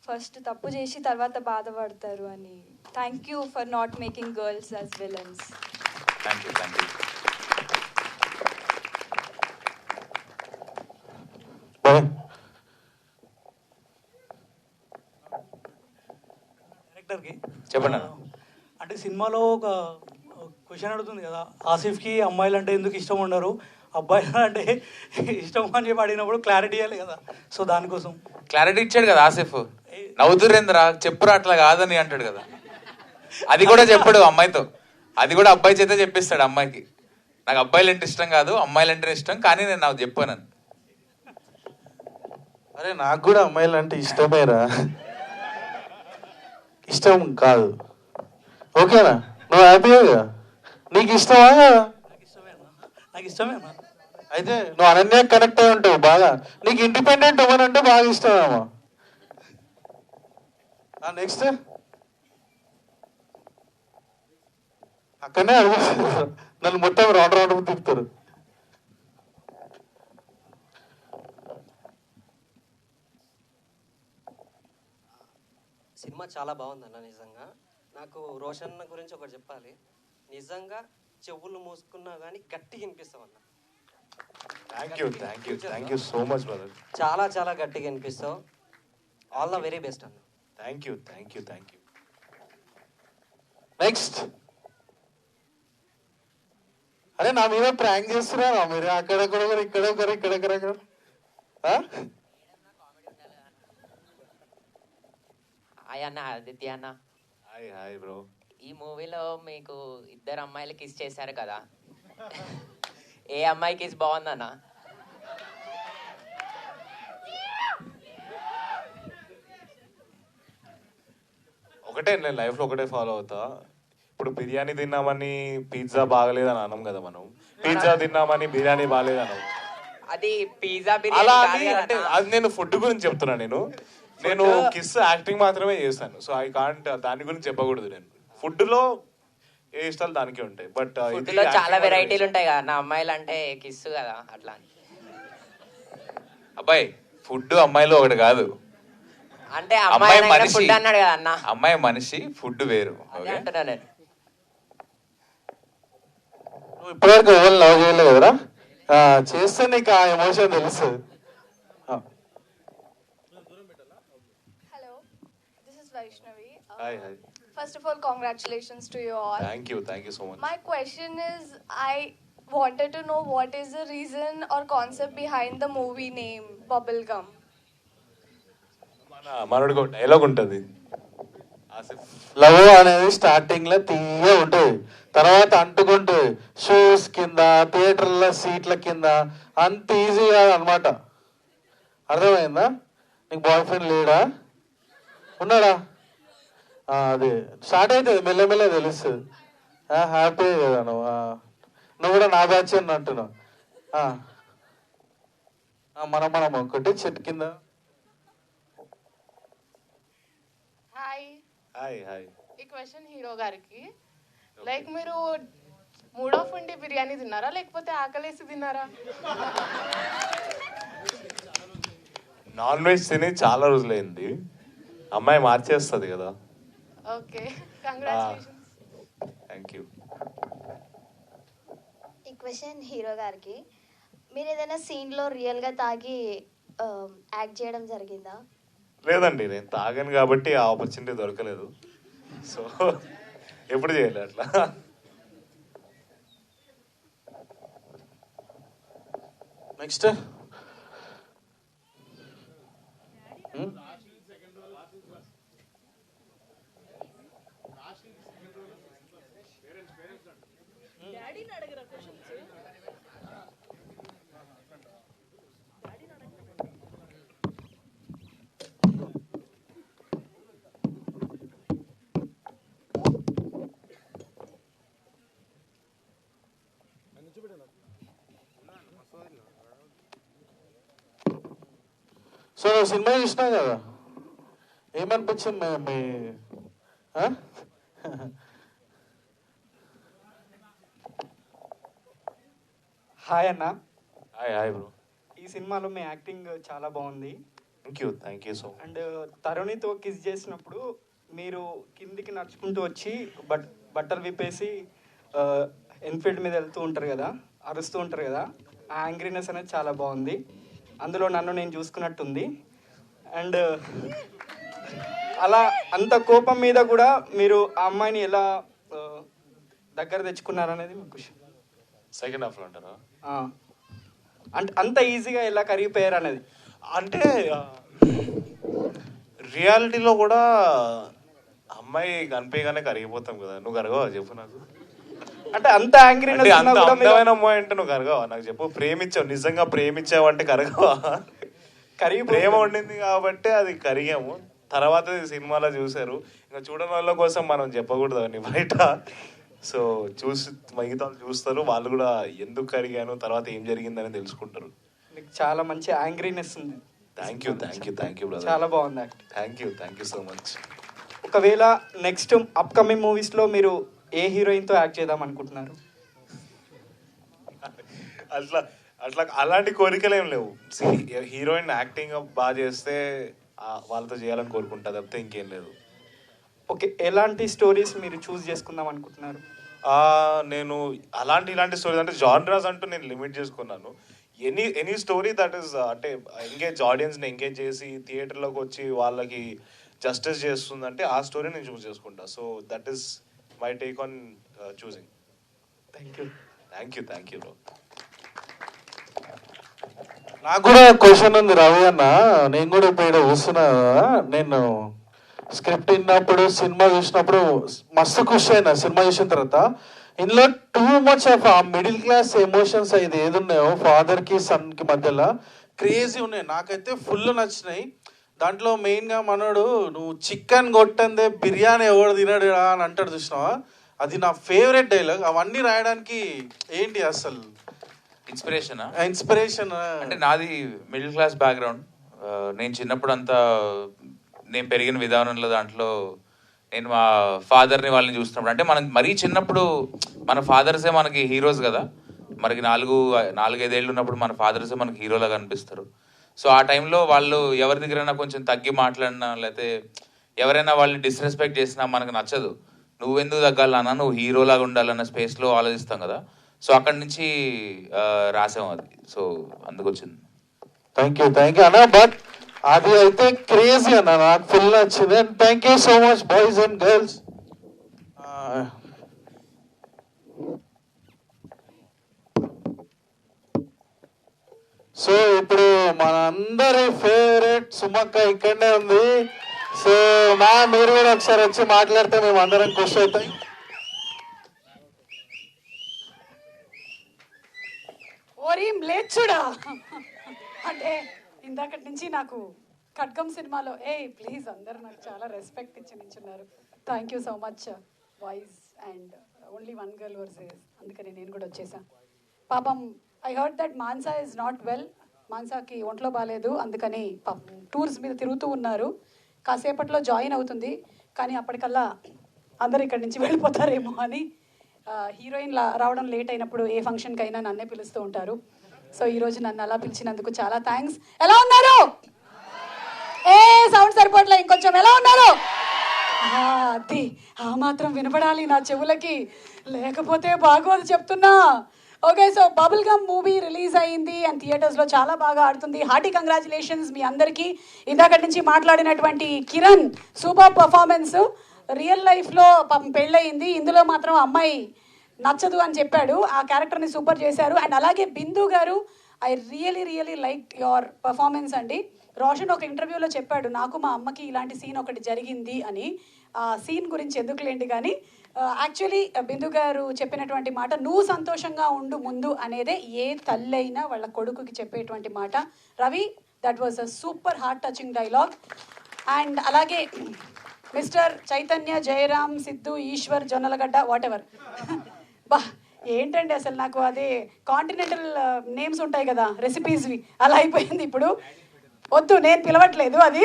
[SPEAKER 10] ఫస్ట్ తప్పు చేసి తర్వాత బాధపడతారు అని. Thank you for not making girls as villains.
[SPEAKER 2] Thank you.
[SPEAKER 11] డైరెక్టర్కి
[SPEAKER 2] చెప్పండి.
[SPEAKER 11] అంటే సినిమాలో ఒక క్వశ్చన్ అడుగుతుంది కదా, ఆసిఫ్కి అమ్మాయిలు అంటే ఎందుకు ఇష్టం ఉండరు, అబ్బాయిలు అంటే ఇష్టం అని చెప్పి అడిగినప్పుడు క్లారిటీ ఇవ్వాలి కదా, సో దానికోసం.
[SPEAKER 2] క్లారిటీ ఇచ్చాడు కదా ఆసిఫ్. నవ్వుతురేంద్రా, చెప్పురా అట్లా కాదని అంటాడు కదా. అది కూడా చెప్పాడు అమ్మాయితో, అది కూడా అబ్బాయి చేతే చెప్పిస్తాడు అమ్మాయికి. నాకు అబ్బాయిలు అంటే ఇష్టం కాదు, అమ్మాయిలు అంటే ఇష్టం, కానీ నేను నాకు చెప్పాను.
[SPEAKER 1] అరే నాకు కూడా అమ్మాయిలు అంటే ఇష్టమేరా, ఇష్టం కాదు. ఓకేనా, నువ్వు హ్యాపీగా, నీకు ఇష్టమా కదా?
[SPEAKER 11] నాకు ఇష్టమే అన్న.
[SPEAKER 1] అయితే నువ్వు అనన్య కనెక్ట్ అయి ఉంటావు బాగా, నీకు ఇండిపెండెంట్ ఉమెన్ అంటే బాగా ఇష్టమేమో. నెక్స్ట్ అక్కడనే అడుగుతారు, నన్ను మొత్తం రౌండ్ రౌండ్ తిప్పుతారు.
[SPEAKER 12] సినిమా చాలా బాగుందన్న. నిజంగా నాకు రోషన్ గురించి ఒకటి చెప్పాలి. నిజంగా చెవులు మూసుకున్నా కానీ గట్టిగా వినిపిస్తావు అన్న.
[SPEAKER 3] Thank you so much brother.
[SPEAKER 12] చాలా చాలా గట్టిగా వినిపిస్తావు. ఆల్ ద వెరీ బెస్ట్ అన్న.
[SPEAKER 3] Thank you.
[SPEAKER 1] నెక్స్ట్, అరే నా మీద ప్రాంక్ చేస్తున్నారా మీరు? అక్కడక్కడ ఇక్కడ.
[SPEAKER 13] హాయ్ అన్న, ఆదిత్య అన్న.
[SPEAKER 3] Hi bro.
[SPEAKER 13] ఈ మూవీలో మీకు ఇద్దరు అమ్మాయిలు కిస్ చేశారు కదా, ఏ అమ్మాయి కిస్ బాగుందన్న?
[SPEAKER 3] ఒకటే, నేను లైఫ్లో ఒకటే ఫాలో అవుతా. ఇప్పుడు బిర్యానీ తిన్నామని పిజ్జా బాగలేదని అనం కదా మనం, పిజ్జా తిన్నామని బిర్యానీ బాగలేదనం.
[SPEAKER 13] అది పిజ్జా
[SPEAKER 3] అలా
[SPEAKER 13] బిర్యానీ
[SPEAKER 3] అంటే అది నేను ఫుడ్ గురించి చెప్తున్నా. నేను కిస్ యాక్టింగ్ మాత్రమే చేస్తాను, సో ఐ కాంట్ దాని గురించి చెప్పకూడదు. నేను ఫుడ్ లో ఏ ఇష్టాలు దానికే ఉంటాయి, బట్
[SPEAKER 13] ఫుడ్ లో చాలా వెరైటీలు ఉంటాయి కదా నా, అమ్మాయిలు అంటే కిస్ కదా అట్లా.
[SPEAKER 2] అబ్బాయి ఫుడ్ అమ్మాయిలో ఒకటి కాదు,
[SPEAKER 13] అంటే
[SPEAKER 2] అమ్మాయి
[SPEAKER 13] అమ్మాయి
[SPEAKER 2] మనిషి,
[SPEAKER 13] ఫుడ్ అన్నాడు కదా అన్న,
[SPEAKER 2] అమ్మాయి మనిషి, ఫుడ్ వేరు.
[SPEAKER 13] అదే అంటున్నా నేను.
[SPEAKER 1] నువ్వు ఇప్పటివరకు ఎవరు లవ్ చేయలేదు కదరా, చేస్తే నీకు ఆ ఎమోషన్ తెలుస్తుంది.
[SPEAKER 10] Hello, this is Vaishnavi.
[SPEAKER 3] Hi.
[SPEAKER 10] First of all, congratulations to you all.
[SPEAKER 3] Thank you so much.
[SPEAKER 10] My question is, I wanted to know what is the reason or concept behind the movie name Bubblegum.
[SPEAKER 3] మనోడికి ఒక dialogue ఉంటుంది,
[SPEAKER 1] love అనేది starting లో తీయ ఉంటుంది, తర్వాత అంటుకుంటుంది shoes కింద, థియేటర్ల సీట్ల కింద. అంత ఈజీ కాదు అనమాట. అర్థమైందా? నీకు బాయ్ ఫ్రెండ్ లేడా, ఉన్నాడా? అదే స్టార్ట్ అవుతుంది, మెల్లమెల్ల తెలుస్తుంది. హ్యాపీ కదా నువ్వు కూడా నా బ్యాచ్ అని అంటున్నావు. మనం ఒకటి చెట్టు కింద.
[SPEAKER 3] హాయ్.
[SPEAKER 14] ఈ క్వశ్చన్ హీరో గారికి, లైక్ మీరు మూడ్ ఆఫ్ ఉండి బిర్యానీ తిన్నారా లేకపోతే ఆకలేసి తిన్నారా?
[SPEAKER 3] నాన్ వెజ్ తిని చాలా రోజులైంది, అమ్మాయి మార్చేస్తుంది కదా.
[SPEAKER 14] Okay, congratulations.
[SPEAKER 3] Thank you.
[SPEAKER 15] ఈ క్వశ్చన్ హీరో గారికి, మీరు ఏదైనా సీన్లో రియల్గా తాగి యాక్ట్ చేయడం జరిగిందా?
[SPEAKER 3] లేదండి, నేను తాగాను కాబట్టి ఆ ఆపర్చునిటీ దొరకలేదు, సో ఎప్పుడు చేయలేదు అట్లా.
[SPEAKER 1] నెక్స్ట్, సో నువ్వు సినిమా చూసినావు కదా, ఏమనిపించింది మీ?
[SPEAKER 16] హాయ్ అన్న.
[SPEAKER 3] Hi bro.
[SPEAKER 16] ఈ సినిమాలో మీ యాక్టింగ్ చాలా బాగుంది.
[SPEAKER 3] Thank you so much.
[SPEAKER 16] And తరుణితో కిస్ చేసినప్పుడు మీరు కిందికి నడుచుకుంటూ వచ్చి బట్టలు విప్పేసి ఎన్ఫీల్డ్ మీద వెళ్తూ ఉంటారు కదా, అరుస్తూ ఉంటారు కదా, ఆ యాంగ్రీనెస్ అనేది చాలా బాగుంది. అందులో నన్ను నేను చూసుకున్నట్టుంది. అండ్ అలా అంత కోపం మీద కూడా మీరు ఆ అమ్మాయిని ఎలా దగ్గర తెచ్చుకున్నారనేది మీ క్వశ్చన్.
[SPEAKER 3] సెకండ్ హాఫ్లో అంటారా?
[SPEAKER 16] అంటే అంత ఈజీగా ఎలా కరిగిపోయారు అనేది.
[SPEAKER 3] అంటే రియాలిటీలో కూడా అమ్మాయి కనిపించగానే కరిగిపోతాం కదా. నువ్వు కరగవా చెప్పు నాకు.
[SPEAKER 16] అంటే అంత యాంగ్రీనెస్
[SPEAKER 3] అంటే అంత అందమైన అమ్మాయి అంటే నువ్వు కరగవా నాకు చెప్పు. ప్రేమించావు, నిజంగా ప్రేమించావు అంటే కరగవా? ప్రేమ ఉండింది కాబట్టి అది కరిగాము. తర్వాత సినిమాలో చూశారు, ఇంకా చూడని వాళ్ళ కోసం మనం చెప్పకూడదు అని బయట. సో చూసి మిగతా చూస్తారు, వాళ్ళు కూడా ఎందుకు కరిగాను తర్వాత ఏం జరిగిందని తెలుసుకుంటారు.
[SPEAKER 16] మీకు చాలా మంచి యాంగ్రీనెస్ ఉంది.
[SPEAKER 3] Thank you brother.
[SPEAKER 16] చాలా బాగుంది act.
[SPEAKER 3] Thank you so much.
[SPEAKER 16] ఒకవేళ నెక్స్ట్ అప్కమింగ్ మూవీస్లో మీరు ఏ హీరోయిన్తో యాక్ట్ చేద్దాం అనుకుంటున్నారు?
[SPEAKER 3] అట్లా అలాంటి కోరికలు ఏం లేవు. హీరోయిన్ యాక్టింగ్ బాగా చేస్తే వాళ్ళతో చేయాలని కోరుకుంటా తప్పితే ఇంకేం లేదు.
[SPEAKER 16] ఓకే, ఎలాంటి స్టోరీస్ మీరు చూస్ చేసుకుందాం అనుకుంటున్నారు?
[SPEAKER 3] నేను ఇలాంటి స్టోరీస్ అంటే జానరాస్ అంటూ నేను లిమిట్ చేసుకున్నాను. ఎనీ స్టోరీ దట్ ఈస్ అంటే ఆడియన్స్ని ఎంగేజ్ చేసి థియేటర్లోకి వచ్చి వాళ్ళకి జస్టిస్ చేస్తుందంటే ఆ స్టోరీ నేను చూస్ చేసుకుంటా. So that is my take on choosing. Thank you bro.
[SPEAKER 1] నాకు కూడా క్వశ్చన్ ఉంది రవి అన్న. నేను కూడా ఇప్పుడు చూస్తున్నా, నేను స్క్రిప్ట్ విన్నప్పుడు సినిమా చూసినప్పుడు మస్తు ఖుషి అయినా. సినిమా చూసిన తర్వాత ఇందులో టూ మచ్ ఆఫ్ ఆ మిడిల్ క్లాస్ ఎమోషన్స్ ఇది ఏది ఉన్నాయో ఫాదర్కి సన్కి మధ్యలో క్రేజీ ఉన్నాయి. నాకైతే ఫుల్ నచ్చినాయి. దాంట్లో మెయిన్గా మనోడు నువ్వు చికెన్ కొట్టందే బిర్యానీ ఎవడు తినడు అని అంటాడు చూసినావా, అది నా ఫేవరెట్ డైలాగ్. అవన్నీ రాయడానికి ఏంటి అసలు
[SPEAKER 2] ఇన్స్పిరేషన్
[SPEAKER 1] అంటే
[SPEAKER 2] నాది మిడిల్ క్లాస్ బ్యాక్గ్రౌండ్. నేను చిన్నప్పుడు అంతా నేను పెరిగిన విధానంలో దాంట్లో నేను మా ఫాదర్ని వాళ్ళని చూస్తున్నప్పుడు అంటే మనం మరీ చిన్నప్పుడు మన ఫాదర్సే మనకి హీరోస్ కదా. మనకి 4-5 ఏళ్ళు ఉన్నప్పుడు మన ఫాదర్సే మనకి హీరోలాగా అనిపిస్తారు. సో ఆ టైంలో వాళ్ళు ఎవరి దగ్గరైనా కొంచెం తగ్గి మాట్లాడినా లేకపోతే ఎవరైనా వాళ్ళని డిస్రెస్పెక్ట్ చేసినా మనకు నచ్చదు. నువ్వెందుకు తగ్గాలన్నా, నువ్వు హీరోలాగా ఉండాలన్న స్పేస్లో ఆలోచిస్తాం కదా. సో అక్కడి నుంచి రాసాం అది. సో అందుకు వచ్చింది.
[SPEAKER 1] థ్యాంక్ యూ అన్న. బట్ అది అయితే క్రేజీ అన్న, నాకు ఫుల్ నచ్చింది. And thank you so much boys and girls. So ఇప్పుడు మన అందరి ఫేవరెట్ సుమక్క ఇక్కడనే ఉంది. సో మీరు కూడా ఒకసారి వచ్చి మాట్లాడితే మేము అందరం ఖుషి అవుతాం.
[SPEAKER 17] ఓరీం లేచుడా అంటే ఇందాకటి నుంచి నాకు ఖడ్గం సినిమాలో ప్లీజ్ అందరూ నాకు చాలా రెస్పెక్ట్ ఇచ్చి నించున్నారు. Thank you so much boys and only one girl versus. అందుకని నేను కూడా వచ్చేసాను. పాపం I heard that Mansa is not well. మాన్సాకి ఒంట్లో బాగాలేదు, అందుకని పాపం టూర్స్ మీద తిరుగుతూ ఉన్నారు. కాసేపట్లో జాయిన్ అవుతుంది, కానీ అప్పటికల్లా అందరు ఇక్కడి నుంచి వెళ్ళిపోతారేమో అని. హీరోయిన్ రావడం లేట్ అయినప్పుడు ఏ ఫంక్షన్కి అయినా నన్నే పిలుస్తూ ఉంటారు. సో ఈరోజు నన్ను అలా పిలిచినందుకు చాలా థ్యాంక్స్. ఎలా ఉన్నారు? సౌండ్ సరిపోట్లే, ఇంకొంచెం ఎలా ఉన్నారు? అది ఆ మాత్రం వినపడాలి నా చెవులకి, లేకపోతే బాగోదు చెప్తున్నా. Okay, so bubble gum movie release అయ్యింది అండ్ థియేటర్స్లో చాలా బాగా ఆడుతుంది. హార్టీ కంగ్రాచులేషన్స్ మీ అందరికీ. ఇందాకటి నుంచి మాట్లాడినటువంటి కిరణ్ సూపర్ పర్ఫార్మెన్స్. రియల్ లైఫ్లో పాపం పెళ్ళయింది, ఇందులో మాత్రం అమ్మాయి నచ్చదు అని చెప్పాడు. ఆ క్యారెక్టర్ని సూపర్ చేశారు. అండ్ అలాగే బిందు గారు, I really like your performance అండి. రోషన్ ఒక ఇంటర్వ్యూలో చెప్పాడు, నాకు మా అమ్మకి ఇలాంటి సీన్ ఒకటి జరిగింది అని. ఆ సీన్ గురించి ఎందుకులేండి, కానీ యాక్చువల్లీ బిందు గారు చెప్పినటువంటి మాట, నువ్వు సంతోషంగా ఉండు ముందు అనేదే ఏ తల్లైనా వాళ్ళ కొడుకుకి చెప్పేటువంటి మాట. Ravi, that was a super heart touching dialogue. And అలాగే mister Chaitanya, Jayaram, Siddhu, Eshwar, Jonnalagadda, whatever. బా ఏంటండి అసలు నాకు అదే కాంటినెంటల్ నేమ్స్ ఉంటాయి కదా రెసిపీస్వి, అలా అయిపోయింది ఇప్పుడు. వద్దు, నేను పిలవట్లేదు అది,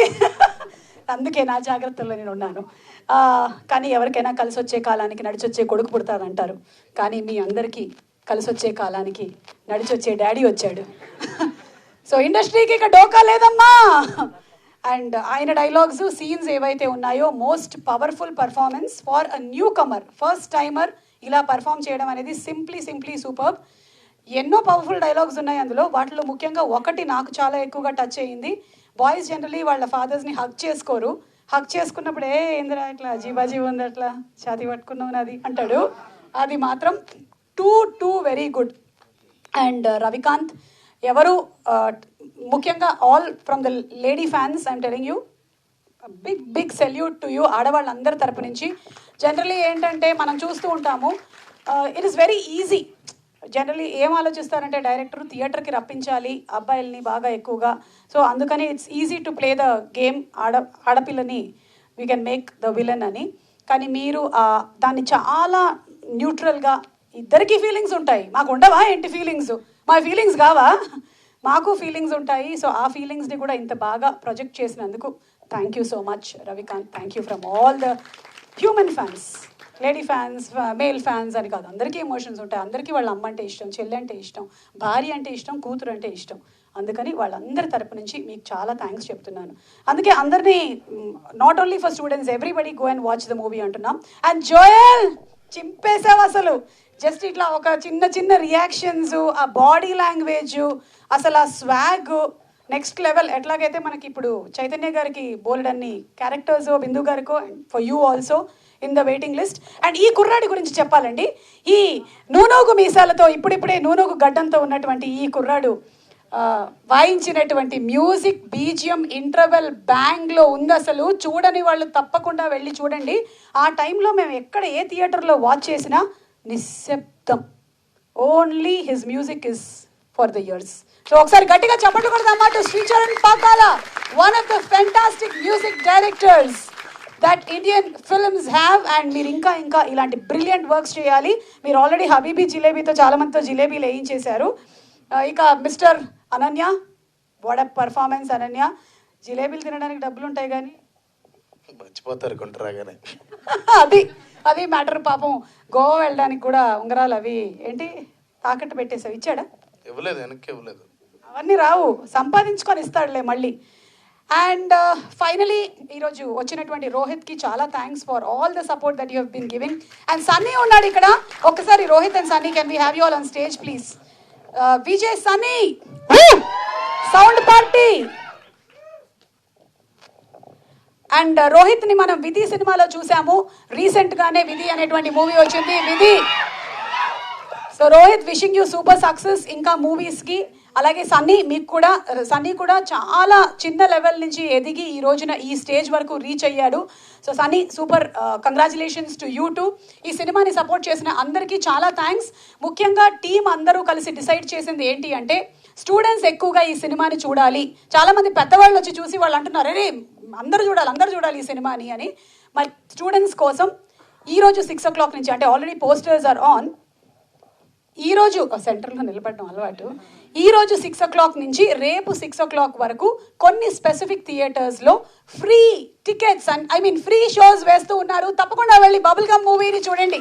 [SPEAKER 17] అందుకే నా జాగ్రత్తలో నేను ఉన్నాను. కానీ ఎవరికైనా కలిసి వచ్చే కాలానికి నడిచొచ్చే కొడుకు పుడతాడంటారు, కానీ మీ అందరికీ కలిసి వచ్చే కాలానికి నడిచొచ్చే డాడీ వచ్చాడు. సో ఇండస్ట్రీకి ఇక డోకా లేదమ్మా. అండ్ ఆయన డైలాగ్స్, సీన్స్ ఏవైతే ఉన్నాయో, most powerful performance for a newcomer, first timer ఇలా పర్ఫామ్ చేయడం అనేది సింప్లీ సూపర్. ఎన్నో పవర్ఫుల్ డైలాగ్స్ ఉన్నాయి అందులో. వాటిలో ముఖ్యంగా ఒకటి నాకు చాలా ఎక్కువగా టచ్ అయ్యింది. బాయ్స్ జనరలీ వాళ్ళ ఫాదర్స్ని హక్ చేసుకోరు. హక్ చేసుకున్నప్పుడు ఏందిరా ఇట్లా జీబా ఉంది, అట్లా ఛాతీ పట్టుకున్నావు నాది అంటాడు. అది మాత్రం too very good. And Ravikanth ఎవరు ముఖ్యంగా all from the lady fans I'm telling you big salute to you ఆడవాళ్ళందరి తరపు నుంచి. జనరలీ ఏంటంటే మనం చూస్తూ ఉంటాము it is very easy. Generally ఏం ఆలోచిస్తారంటే డైరెక్టర్ థియేటర్కి రప్పించాలి అబ్బాయిల్ని బాగా ఎక్కువగా, సో అందుకని it's easy to play the game ఆడపిల్లని we can make the villain అని. కానీ మీరు దాన్ని చాలా న్యూట్రల్గా, ఇద్దరికీ ఫీలింగ్స్ ఉంటాయి, మాకు ఉండవా ఏంటి ఫీలింగ్స్, మా ఫీలింగ్స్ కావా, మాకు ఫీలింగ్స్ ఉంటాయి. సో ఆ ఫీలింగ్స్ని కూడా ఇంత బాగా ప్రొజెక్ట్ చేసినందుకు thank you so much Ravikanth. Thank you from all the human fans, lady fans, male fans అని కాదు, అందరికీ ఎమోషన్స్ ఉంటాయి. అందరికీ వాళ్ళ అమ్మ అంటే ఇష్టం, చెల్లి అంటే ఇష్టం, భార్య అంటే ఇష్టం, కూతురు అంటే ఇష్టం. అందుకని వాళ్ళందరి తరపు నుంచి మీకు చాలా థ్యాంక్స్ చెప్తున్నాను. అందుకే అందరినీ not only for students, everybody go and watch the movie అంటున్నాం. అండ్ జోయల్ చింపేసావు అసలు, జస్ట్ ఇట్లా ఒక చిన్న రియాక్షన్స్, ఆ బాడీ లాంగ్వేజ్, అసలు ఆ స్వాగ్ నెక్స్ట్ లెవెల్. ఎట్లాగైతే మనకి ఇప్పుడు చైతన్య గారికి బోల్డన్ని క్యారెక్టర్స్, బిందు గారికో, for you also in the waiting list. And ఈ కుర్రాడి గురించి చెప్పాలండి, ఈ నూనోగు మీసాలతో ఇప్పుడిప్పుడే నూనోగు గడ్డంతో ఉన్నటువంటి ఈ కుర్రాడు వాయించినటువంటి మ్యూజిక్, బీజిఎం, ఇంటర్వెల్ బ్యాంగ్లో ఉంది అసలు. చూడని వాళ్ళు తప్పకుండా వెళ్ళి చూడండి. ఆ టైంలో మేము ఎక్కడ ఏ థియేటర్లో వాచ్ చేసినా నిశ్శబ్దం. Only his music is for the ears. So ఒకసారి గట్టిగా చప్పట్లు కొడదామా to Sricharan Pakala, one of the fantastic music directors that Indian films have. And మీరు ఇంకా ఇలాంటి బ్రిలియంట్ వర్క్స్ చేయాలి. మీరు ఆల్రెడీ హబీబీ జిలేబీతో చాలా మందితో జిలేబీలు వేయించేశారు. ఇక mister Ananya, what a performance Ananya. జిలేబీలు తినడానికి డబ్బులు ఉంటాయి కానీ
[SPEAKER 3] మర్చిపోతారు కొంటరాగానే.
[SPEAKER 17] అది మ్యాటర్. పాపం గోవా వెళ్ళడానికి కూడా ఉంగరాలు అవి ఏంటి తాకట్టు పెట్టేసావు, ఇచ్చాడా?
[SPEAKER 3] ఇవ్వలేదు, వెనక్కి ఇవ్వలేదు.
[SPEAKER 17] అవన్నీ రావు, సంపాదించుకొని ఇస్తాడులే మళ్ళీ. అండ్ ఫైనలీ ఈరోజు వచ్చినటువంటి రోహిత్కి చాలా thanks for all the support that you have been giving. And Sunny ఉన్నాడు ఇక్కడ. ఒక్కసారి Rohit and Sunny, can we have you all on stage please? Vijay, Sunny, Sound Party. And రోహిత్ని మనం విధి సినిమాలో చూసాము, రీసెంట్గానే విధి అనేటువంటి మూవీ వచ్చింది, విధి. So Rohit, wishing you super success ఇంకా మూవీస్కి. అలాగే సన్నీ కూడా చాలా చిన్న లెవెల్ నుంచి ఎదిగి ఈ రోజున ఈ స్టేజ్ వరకు రీచ్ అయ్యాడు. So Sunny, super congratulations to you two. ఈ సినిమాని సపోర్ట్ చేసిన అందరికీ చాలా థ్యాంక్స్. ముఖ్యంగా టీం అందరూ కలిసి డిసైడ్ చేసింది ఏంటి అంటే స్టూడెంట్స్ ఎక్కువగా ఈ సినిమాని చూడాలి. చాలామంది పెద్దవాళ్ళు వచ్చి చూసి వాళ్ళు అంటున్నారు, అరే అందరూ చూడాలి ఈ సినిమాని అని. మరి స్టూడెంట్స్ కోసం ఈరోజు 6 o'clock నుంచి, అంటే ఆల్రెడీ పోస్టర్స్ ఆర్ ఆన్, ఈరోజు సెంటర్లో నిలబడడం అలవాటు, ఈరోజు 6 o'clock నుంచి రేపు 6 o'clock వరకు కొన్ని స్పెసిఫిక్ థియేటర్స్లో free tickets and free shows వేస్తూ ఉన్నారు. తప్పకుండా వెళ్ళి బబుల్ గమ్ మూవీని చూడండి.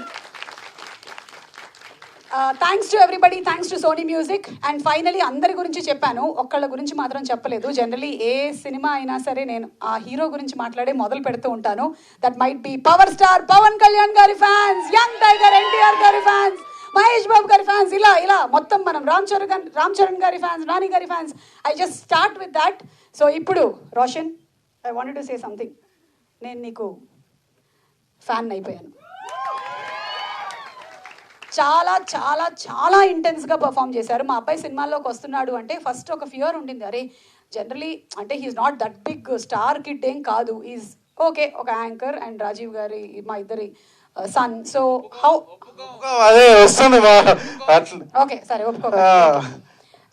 [SPEAKER 17] Thanks to everybody, thanks to Sony music. And finally అందరి గురించి చెప్పాను, ఒక్కళ్ళ గురించి మాత్రం చెప్పలేదు. జనరలీ ఏ సినిమా అయినా సరే నేను ఆ హీరో గురించి మాట్లాడే మొదలు పెడుతూ ఉంటాను. That might be power star Pawan Kalyan గారి ఫ్యాన్స్, యంగ్ టైగర్ ఎన్టీఆర్ గారి ఫ్యాన్స్, మహేష్ బాబు గారి ఫ్యాన్స్, ఇలా మొత్తం మనం రామ్ చరణ్ గారి ఫ్యాన్స్, నాని గారి fans. I just start with that. So ఇప్పుడు Roshan, I wanted to say something. నేను నీకు ఫ్యాన్ అయిపోయాను. చాలా చాలా చాలా ఇంటెన్స్గా పర్ఫామ్ చేశారు. మా అబ్బాయి సినిమాల్లోకి వస్తున్నాడు అంటే ఫస్ట్ ఒక ఫియర్ ఉండింది, అరే జనరలీ అంటే he's not that big star kid ఏం కాదు, ఈజ్ ఓకే ఒక యాంకర్ అండ్ రాజీవ్ గారి మా ఇద్దరి సన్. సో హౌ
[SPEAKER 3] అదే వస్తుంది
[SPEAKER 17] ఓకే సరే ఒప్పుకో.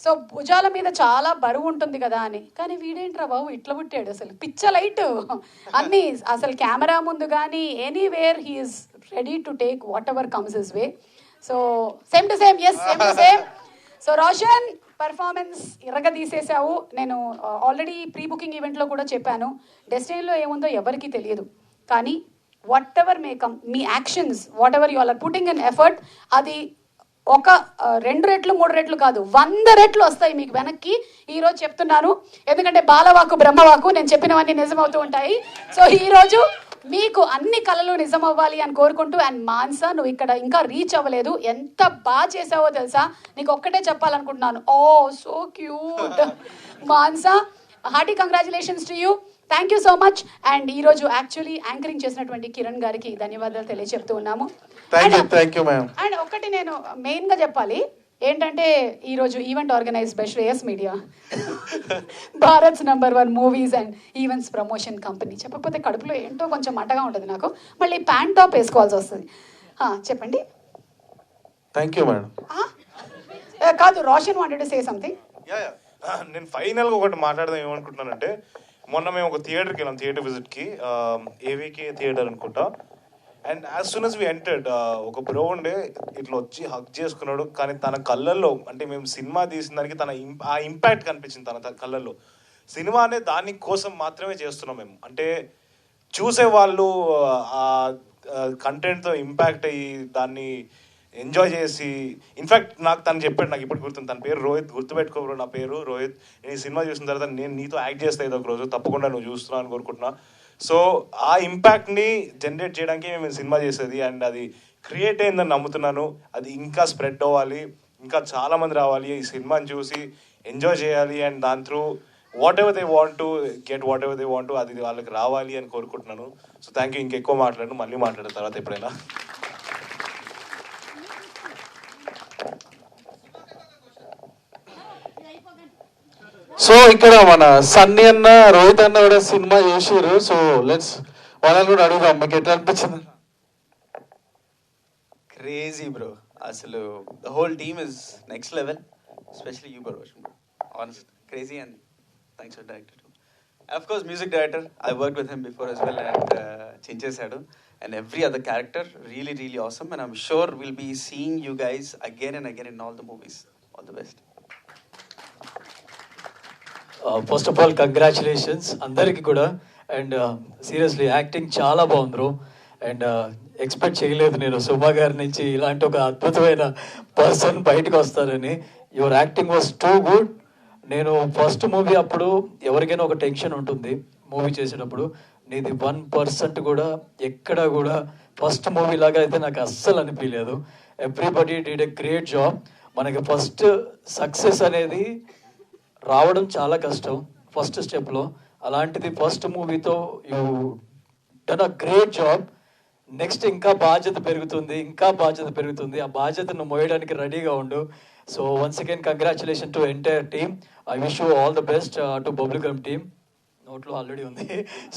[SPEAKER 17] సో భుజాల మీద చాలా బరువు ఉంటుంది కదా అని, కానీ వీడేంట్రా బాబు ఇట్లా పుట్టాడు, అసలు పిచ్చ లైట్ అన్నీ, అసలు కెమెరా ముందు కానీ anywhere he's ready to take whatever comes his way. So same to same, yes same to same. So Roshan performance తీసేసావు. నేను ఆల్రెడీ ప్రీ బుకింగ్ ఈవెంట్లో కూడా చెప్పాను, డెస్టినీలో ఏముందో ఎవరికీ తెలియదు, కానీ వాట్ ఎవర్ మే కమ్, మీ actions whatever you are putting an effort, అది ఒక 2 రెట్లు 3 రెట్లు కాదు 100 రెట్లు వస్తాయి మీకు వెనక్కి. ఈరోజు చెప్తున్నాను, ఎందుకంటే బాలవాకు బ్రహ్మవాకు, నేను చెప్పినవన్నీ నిజమవుతూ ఉంటాయి. సో ఈరోజు మీకు అన్ని కళలు నిజం అవ్వాలి అని కోరుకుంటూ. అండ్ మాన్సా, నువ్వు ఇక్కడ ఇంకా రీచ్ అవ్వలేదు, ఎంత బాగా చేసావో తెలుసా, నీకు ఒక్కటే చెప్పాలనుకుంటున్నాను. Oh so cute Mansa, hearty congratulations to you. Thank you so much. And ఈరోజు యాక్చువల్లీ యాంకరింగ్ చేసినటువంటి కిరణ్ గారికి ధన్యవాదాలు తెలియజెప్తూ ఉన్నాము.
[SPEAKER 1] Thank you ma'am.
[SPEAKER 17] అండ్ ఒక్కటి నేను మెయిన్గా చెప్పాలి ఏంటంటే ఈరోజు event organise by Shreyas media, Bharats #1 movies and events promotion company. చెప్పకపోతే కడుపులో ఏంటో కొంచెం మంటగా ఉంటుంది నాకు. మళ్ళీ ప్యాంట్ టాప్ వేసుకోవాల్సి వస్తుంది. చెప్పండి.
[SPEAKER 3] Thank you madam.
[SPEAKER 17] కాదు, Roshan wanted to say something.
[SPEAKER 3] నేను ఫైనల్గా ఒకటి మాట్లాడదాం ఏమనుకుంటున్నానంటే, మొన్న మేము ఒక థియేటర్కి వెళ్ళాం, థియేటర్ విజిట్కి, ఏవికే థియేటర్ అనుకుంటా. And as soon as we entered, ఒక బ్రో ఉండే ఇట్లా వచ్చి హక్ చేసుకున్నాడు. కానీ తన కళ్ళల్లో, అంటే మేము సినిమా తీసిన దానికి ఆ ఇంపాక్ట్ కనిపించింది తన కళ్ళల్లో. సినిమా అనే దాని కోసం మాత్రమే చేస్తున్నాం మేము. అంటే చూసే వాళ్ళు ఆ కంటెంట్తో ఇంపాక్ట్ అయ్యి దాన్ని ఎంజాయ్ చేసి, ఇన్ఫ్యాక్ట్ నాకు తను చెప్పాడు, నాకు ఇప్పుడు గుర్తుంది, తన పేరు రోహిత్, గుర్తుపెట్టుకో బ్రో, నా పేరు రోహిత్, నేను ఈ సినిమా చూసిన తర్వాత నేను నీతో యాక్ట్ చేస్తా ఏదో ఒక రోజు, తప్పకుండా నువ్వు చూస్తున్నావు అని కోరుకుంటున్నా. సో ఆ ఇంపాక్ట్ని జనరేట్ చేయడానికి మేము సినిమా చేసేది. అండ్ అది క్రియేట్ అయిందని నమ్ముతున్నాను. అది ఇంకా స్ప్రెడ్ అవ్వాలి, ఇంకా చాలామంది రావాలి, ఈ సినిమాని చూసి ఎంజాయ్ చేయాలి. అండ్ దాని through what ever they want to get, what ever they want to, అది వాళ్ళకి రావాలి అని కోరుకుంటున్నాను. So thank you. ఇంకెక్కువ మాట్లాడను, మళ్ళీ మాట్లాడిన తర్వాత ఎప్పుడైనా.
[SPEAKER 1] సో ఇక్కడ మన సన్నీ అన్న, రోహిత్ అన్న కూడా సినిమా చూసారు. సో లెట్స్ వాళ్ళని కూడా అడుగుదాం, మీకు ఎట్లా అనిపించింది?
[SPEAKER 18] క్రేజీ బ్రో, అసలు the whole team is next level, especially you bro, honest crazy. And thanks for director too, of course music director, I work with him before as well, and చించేశాడు. And every other character really, really awesome. And I'm sure we'll be seeing you guys again and again in all the movies. All the best.
[SPEAKER 19] First of all congratulations అందరికీ కూడా. And seriously acting చాలా బాగుంది bro. And expect చేయలేదు నేను సుమా గారి నుంచి ఇలాంటి ఒక అద్భుతమైన పర్సన్ బయటకు వస్తారని. Your acting was too good. నేను ఫస్ట్ మూవీ అప్పుడు ఎవరికైనా ఒక టెన్షన్ ఉంటుంది మూవీ చేసేటప్పుడు, నీది 1% కూడా ఎక్కడ కూడా ఫస్ట్ మూవీ లాగా అయితే నాకు అస్సలు అనిపించలేదు. Everybody did a great job. మనకి ఫస్ట్ సక్సెస్ అనేది రావడం చాలా కష్టం ఫస్ట్ స్టెప్లో. అలాంటిది ఫస్ట్ మూవీతో you done a great job. Next ఇంకా బాధ్యత పెరుగుతుంది, ఇంకా బాధ్యత పెరుగుతుంది. ఆ బాధ్యతను మోయడానికి రెడీగా ఉండు. So once again congratulation to entire team. I wish you all the best to bubble gum team. నోట్లో ఆల్రెడీ ఉంది.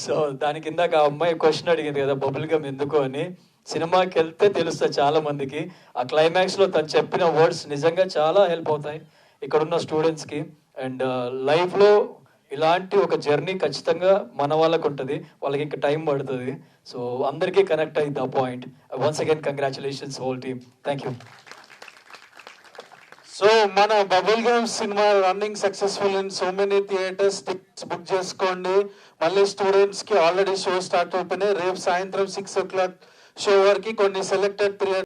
[SPEAKER 19] సో దాని కిందాక ఆ అమ్మాయి క్వశ్చన్ అడిగింది కదా బబుల్ గమ్ ఎందుకు అని. సినిమాకి వెళ్తే తెలుస్తుంది చాలా మందికి. ఆ క్లైమాక్స్లో తను చెప్పిన వర్డ్స్ నిజంగా చాలా హెల్ప్ అవుతాయి ఇక్కడున్న స్టూడెంట్స్కి. అండ్ లైఫ్లో ఇలాంటి ఒక జర్నీ ఖచ్చితంగా మన వాళ్ళకు ఉంటుంది, వాళ్ళకి ఇంకా టైం పడుతుంది. సో అందరికీ కనెక్ట్ అయింది ఆ point. Once again congratulations whole team. Thank you.
[SPEAKER 1] So మన bubble gum cinema running successful in so many theatres. Tickets book చేసుకోండి. మళ్ళీ స్టూడెంట్స్కి ఆల్రెడీ షో స్టార్ట్ అయిపోయినాయి. రేపు సాయంత్రం 6 o'clock షో వరకు కొన్ని సెలెక్టెడ్